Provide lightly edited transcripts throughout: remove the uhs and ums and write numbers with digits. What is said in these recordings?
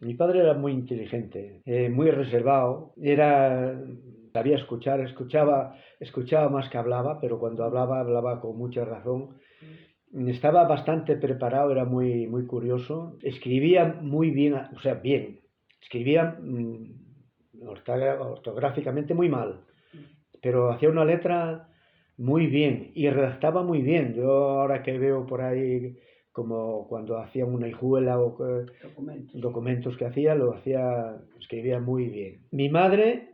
Mi padre era muy inteligente, muy reservado, sabía escuchar, escuchaba más que hablaba, pero cuando hablaba con mucha razón. Estaba bastante preparado, era muy curioso, escribía muy bien, o sea, bien, escribía ortográficamente muy mal, pero hacía una letra muy bien y redactaba muy bien. Yo ahora que veo por ahí como cuando hacía una hijuela o documentos que hacía, escribía muy bien. Mi madre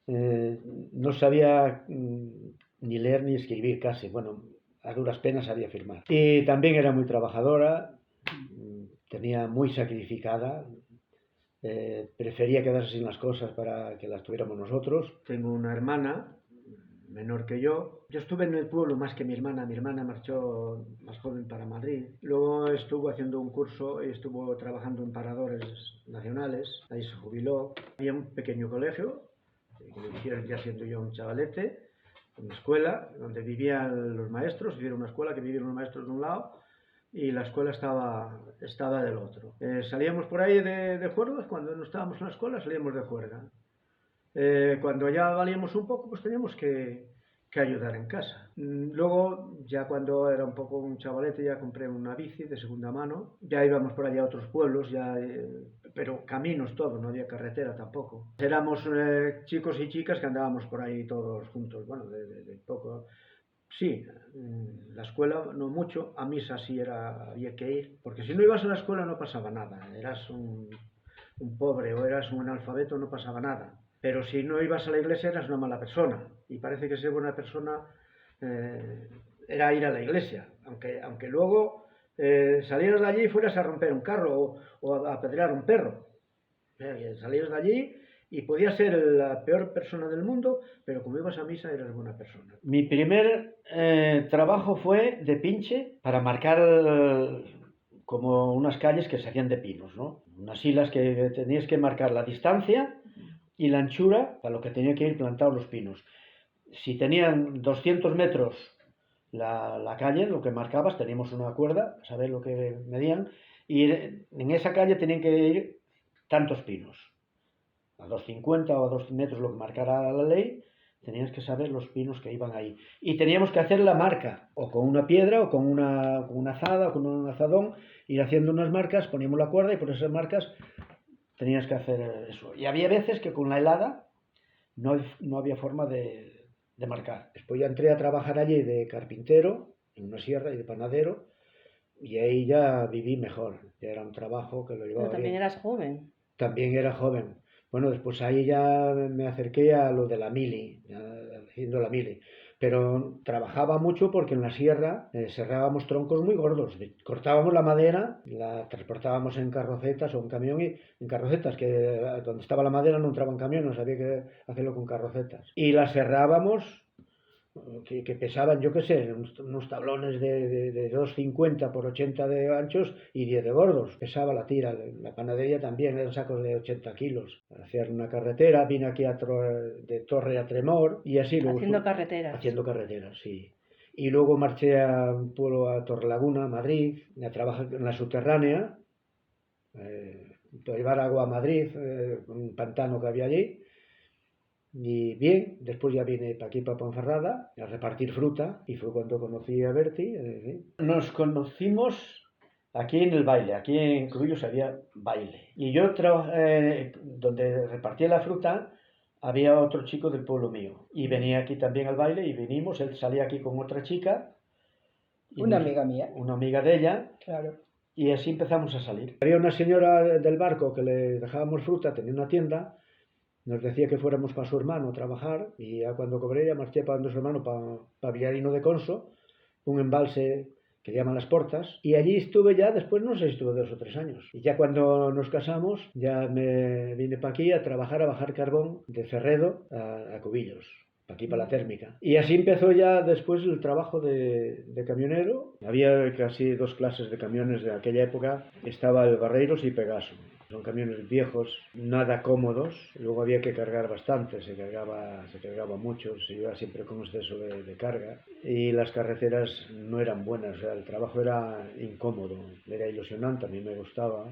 no sabía ni leer ni escribir casi, bueno, a duras penas sabía firmar. Y también era muy trabajadora, tenía muy sacrificada, prefería quedarse sin las cosas para que las tuviéramos nosotros. Tengo una hermana menor que yo. Yo estuve en el pueblo más que mi hermana marchó más joven para Madrid. Luego estuvo haciendo un curso y estuvo trabajando en paradores nacionales, ahí se jubiló. Había un pequeño colegio, que lo hicieron ya siendo yo un chavalete, una escuela donde vivían los maestros, hicieron una escuela que vivían los maestros de un lado y la escuela estaba del otro. Salíamos por ahí de juerga, cuando no estábamos en la escuela salíamos de juerga. Cuando ya valíamos un poco, pues teníamos que ayudar en casa. Luego, ya cuando era un poco un chavalete, ya compré una bici de segunda mano. Ya íbamos por allá a otros pueblos, pero caminos todos, no había carretera tampoco. Éramos chicos y chicas que andábamos por ahí todos juntos, bueno, de poco. Sí, la escuela no mucho, a misa sí había que ir, porque si no ibas a la escuela no pasaba nada, eras un pobre o eras un analfabeto no pasaba nada. Pero si no ibas a la iglesia eras una mala persona. Y parece que ser buena persona era ir a la iglesia. Aunque luego salieras de allí y fueras a romper un carro o a apedrear un perro. Salías de allí y podías ser la peor persona del mundo, pero como ibas a misa eras buena persona. Mi primer trabajo fue de pinche para marcar como unas calles que se hacían de pinos, ¿no? Unas hilas que tenías que marcar la distancia y la anchura para lo que tenía que ir plantados los pinos. Si tenían 200 metros la calle, lo que marcabas, teníamos una cuerda, saber lo que medían, y en esa calle tenían que ir tantos pinos. A 250 o a 2 metros lo que marcara la ley, tenías que saber los pinos que iban ahí. Y teníamos que hacer la marca, o con una piedra, o con una azada, o con un azadón, ir haciendo unas marcas, poníamos la cuerda y por esas marcas tenías que hacer eso. Y había veces que con la helada no había forma de marcar. Después ya entré a trabajar allí de carpintero, en una sierra y de panadero, y ahí ya viví mejor. Ya era un trabajo que lo Pero llevaba también bien. eras joven. También era joven. Bueno, después ahí ya me acerqué a lo de la mili, haciendo la mili. Pero trabajaba mucho porque en la sierra serrábamos troncos muy gordos. Cortábamos la madera, la transportábamos en carrocetas o en camión y en carrocetas, que donde estaba la madera no entraba en camiones, había que hacerlo con carrocetas. Y la serrábamos que pesaban, yo qué sé, unos tablones de 2,50 por 80 de anchos y 10 de gordos. Pesaba la tira, la panadería también, eran sacos de 80 kilos. Hacían una carretera, vine aquí de Torre a Tremor y así luego Haciendo carreteras. haciendo carreteras, sí. Y luego marché a un pueblo, a Torrelaguna, Madrid, a trabajar en la subterránea, para llevar agua a Madrid, un pantano que había allí. Y bien, después ya vine para aquí, para Ponferrada, a repartir fruta, y fue cuando conocí a Berti. Nos conocimos aquí en el baile, aquí en Cruillos había baile. Y yo donde repartía la fruta, había otro chico del pueblo mío. Y venía aquí también al baile y vinimos, él salía aquí con otra chica. Una amiga mía. Una amiga de ella. Claro. Y así empezamos a salir. Había una señora del barco que le dejábamos fruta, tenía una tienda. Nos decía que fuéramos para su hermano a trabajar y ya cuando cobré ya marché para donde su hermano, para Villarino de Conso, un embalse que llaman Las Portas, y allí estuve ya, después no sé si estuve 2 o 3 años. Y ya cuando nos casamos, ya me vine para aquí a trabajar, a bajar carbón de Cerredo a Cubillos, para aquí para la térmica. Y así empezó ya después el trabajo de camionero. Había casi 2 clases de camiones de aquella época, estaba el Barreiros y Pegaso. Son camiones viejos, nada cómodos. Luego había que cargar bastante, se cargaba mucho, se iba siempre con exceso de carga. Y las carreteras no eran buenas, o sea, el trabajo era incómodo, era ilusionante, a mí me gustaba.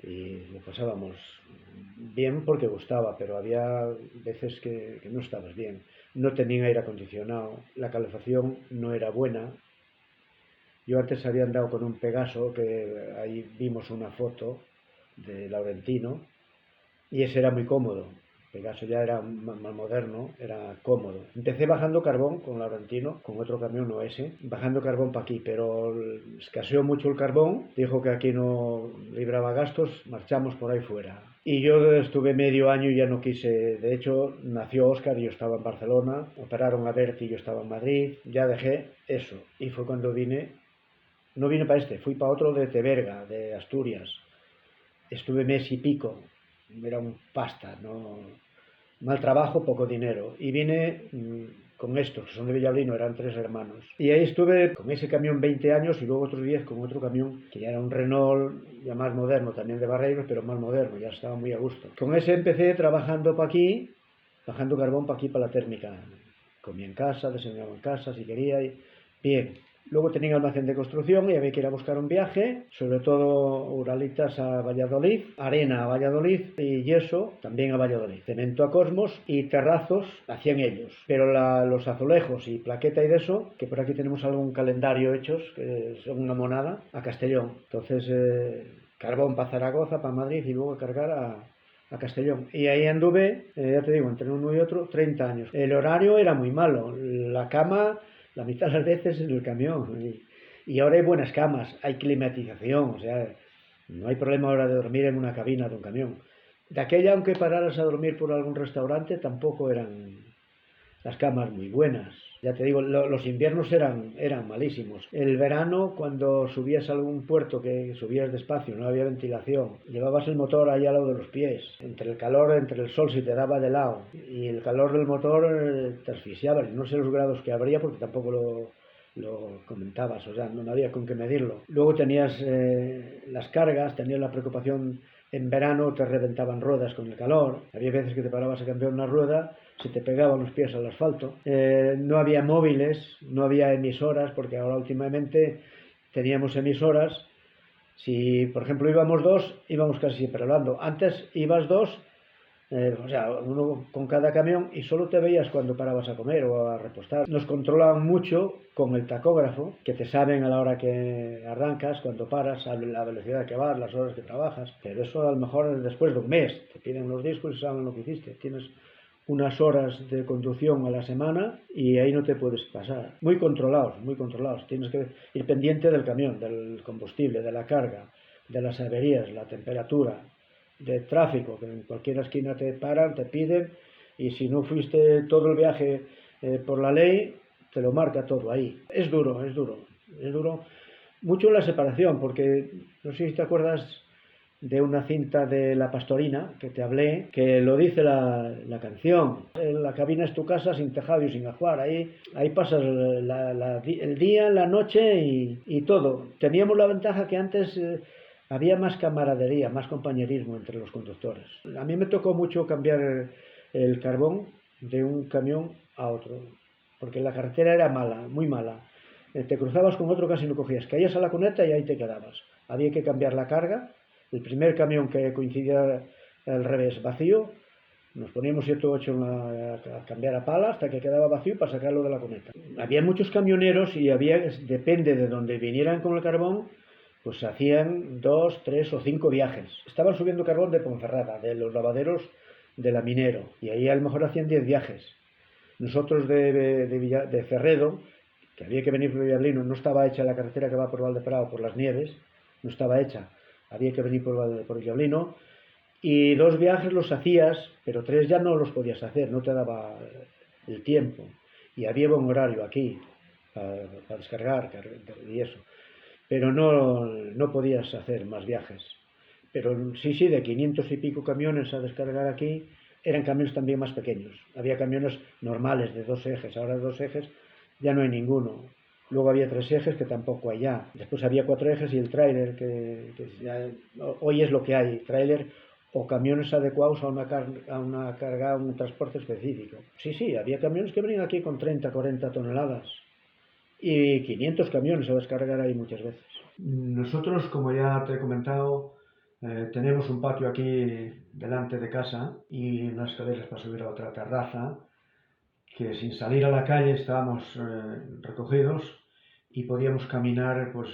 y lo pasábamos bien porque gustaba, pero había veces que no estabas bien. No tenían aire acondicionado, la calefacción no era buena. Yo antes había andado con un Pegaso, que ahí vimos una foto de Laurentino, y ese era muy cómodo. Pegaso ya era más moderno, era cómodo. Empecé bajando carbón con Laurentino, con otro camión, no ese, bajando carbón para aquí, pero escaseó mucho el carbón, dijo que aquí no libraba gastos, marchamos por ahí fuera. Y yo estuve medio año y ya no quise. De hecho, nació Óscar y yo estaba en Barcelona, operaron a Berti y yo estaba en Madrid, ya dejé eso. Y fue cuando vine, no vine para este, fui para otro de Teberga, de Asturias. Estuve mes y pico, era un pasta, no, mal trabajo, poco dinero. Y vine con estos, que son de Villablino, eran 3 hermanos. Y ahí estuve con ese camión 20 años y luego otros 10 con otro camión, que ya era un Renault, ya más moderno, también de Barreiros, pero más moderno, ya estaba muy a gusto. Con ese empecé trabajando para aquí, bajando carbón para aquí, para la térmica. Comía en casa, desayunaba en casa, si quería, y bien. Luego tenía almacén de construcción y había que ir a buscar un viaje, sobre todo uralitas a Valladolid, arena a Valladolid y yeso también a Valladolid, cemento a Cosmos y terrazos hacían ellos. Pero los azulejos y plaqueta y de eso, que por aquí tenemos algún calendario hechos, que son una monada, a Castellón. Entonces, carbón para Zaragoza, para Madrid y luego cargar a Castellón. Y ahí anduve, ya te digo, entre uno y otro, 30 años. El horario era muy malo, la cama la mitad de las veces en el camión. Y ahora hay buenas camas, hay climatización, o sea, no hay problema ahora de dormir en una cabina de un camión. De aquella, aunque pararas a dormir por algún restaurante, tampoco eran las camas muy buenas. Ya te digo, los inviernos eran malísimos. El verano, cuando subías a algún puerto que subías despacio, no había ventilación, llevabas el motor ahí al lado de los pies. Entre el calor, entre el sol, si te daba de lado, y el calor del motor te asfixiaba. No sé los grados que habría porque tampoco lo comentabas, o sea, no había con qué medirlo. Luego tenías las cargas, tenías la preocupación. En verano te reventaban ruedas con el calor, había veces que te parabas a cambiar una rueda, se te pegaban los pies al asfalto. No había móviles, no había emisoras, porque ahora últimamente teníamos emisoras. Si, por ejemplo, íbamos 2, íbamos casi siempre hablando. Antes ibas 2, o sea, uno con cada camión, y solo te veías cuando parabas a comer o a repostar. Nos controlaban mucho con el tacógrafo, que te saben a la hora que arrancas, cuando paras, a la velocidad que vas, las horas que trabajas, pero eso a lo mejor después de un mes, te piden los discos y saben lo que hiciste. Tienes unas horas de conducción a la semana y ahí no te puedes pasar. Muy controlados, muy controlados. Tienes que ir pendiente del camión, del combustible, de la carga, de las averías, la temperatura, de tráfico, que en cualquier esquina te paran, te piden, y si no fuiste todo el viaje por la ley, te lo marca todo ahí. Es duro, es duro, es duro. Mucho la separación, porque no sé si te acuerdas de una cinta de La Pastorina que te hablé, que lo dice la canción. La cabina es tu casa sin tejado y sin ajuar. Ahí pasas el día, la noche y todo. Teníamos la ventaja que antes había más camaradería, más compañerismo entre los conductores. A mí me tocó mucho cambiar el carbón de un camión a otro, porque la carretera era mala, muy mala. Te cruzabas con otro, casi no cogías. Caías a la cuneta y ahí te quedabas. Había que cambiar la carga. El primer camión que coincidía al revés vacío, nos poníamos 7 o 8 a cambiar a pala hasta que quedaba vacío para sacarlo de la cuneta. Había muchos camioneros y depende de donde vinieran con el carbón, pues hacían 2, 3 o 5 viajes. Estaban subiendo carbón de Ponferrada, de los lavaderos de la Minero, y ahí a lo mejor hacían 10 viajes. Nosotros de Ferredo, que había que venir por Villablino, no estaba hecha la carretera que va por Valdeprado por las nieves, no estaba hecha. Había que venir por Villablino, y 2 viajes los hacías, pero 3 ya no los podías hacer, no te daba el tiempo. Y había buen horario aquí para descargar y eso. Pero no podías hacer más viajes. Pero sí, de 500 y pico camiones a descargar aquí, eran camiones también más pequeños. Había camiones normales de 2 ejes, ahora de 2 ejes ya no hay ninguno. Luego había 3 ejes que tampoco hay ya. Después había 4 ejes y el tráiler, que ya, hoy es lo que hay, tráiler o camiones adecuados a una carga, a un transporte específico. Sí, había camiones que venían aquí con 30, 40 toneladas. Y 500 camiones a descargar ahí muchas veces. Nosotros, como ya te he comentado, Tenemos un patio aquí delante de casa y unas escaleras para subir a otra terraza, que sin salir a la calle estábamos recogidos y podíamos caminar, pues,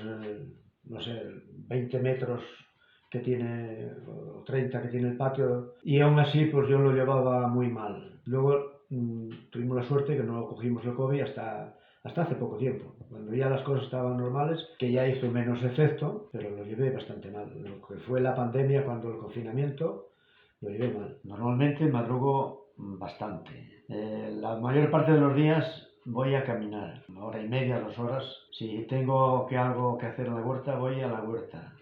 no sé, 20 metros que tiene, o 30 que tiene el patio, y aún así pues yo lo llevaba muy mal. Luego tuvimos la suerte que no cogimos el COVID hasta hace poco tiempo, cuando ya las cosas estaban normales, que ya hizo menos efecto, pero lo llevé bastante mal. Lo que fue la pandemia, cuando el confinamiento, lo llevé mal. Normalmente madrugo bastante. La mayor parte de los días voy a caminar, 1 hora y media, 2 horas. Si tengo algo que hacer en la huerta, voy a la huerta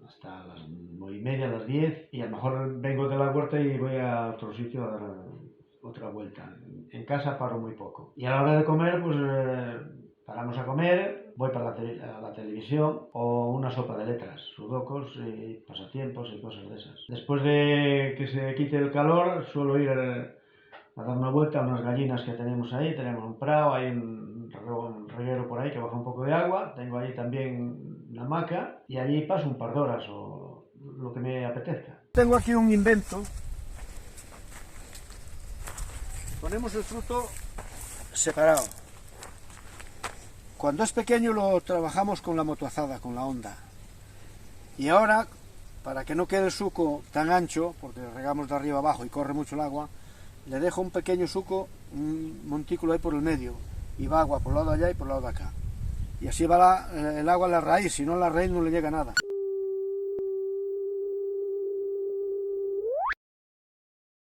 hasta las 9:30, las 10, y a lo mejor vengo de la huerta y voy a otro sitio a dar otra vuelta. En casa paro muy poco. Y a la hora de comer, pues paramos a comer, voy para la televisión o una sopa de letras, sudokus y pasatiempos y cosas de esas. Después de que se quite el calor, suelo ir a dar una vuelta a unas gallinas que tenemos ahí. Tenemos un prado, hay un reguero por ahí que baja un poco de agua. Tengo ahí también una hamaca y allí paso un par de horas o lo que me apetezca. Tengo aquí un invento. Ponemos el fruto separado. Cuando es pequeño lo trabajamos con la motoazada, con la honda. Y ahora, para que no quede el suco tan ancho, porque regamos de arriba abajo y corre mucho el agua, le dejo un pequeño suco, un montículo ahí por el medio, y va agua por el lado de allá y por el lado de acá. Y así va el agua a la raíz, si no a la raíz no le llega nada.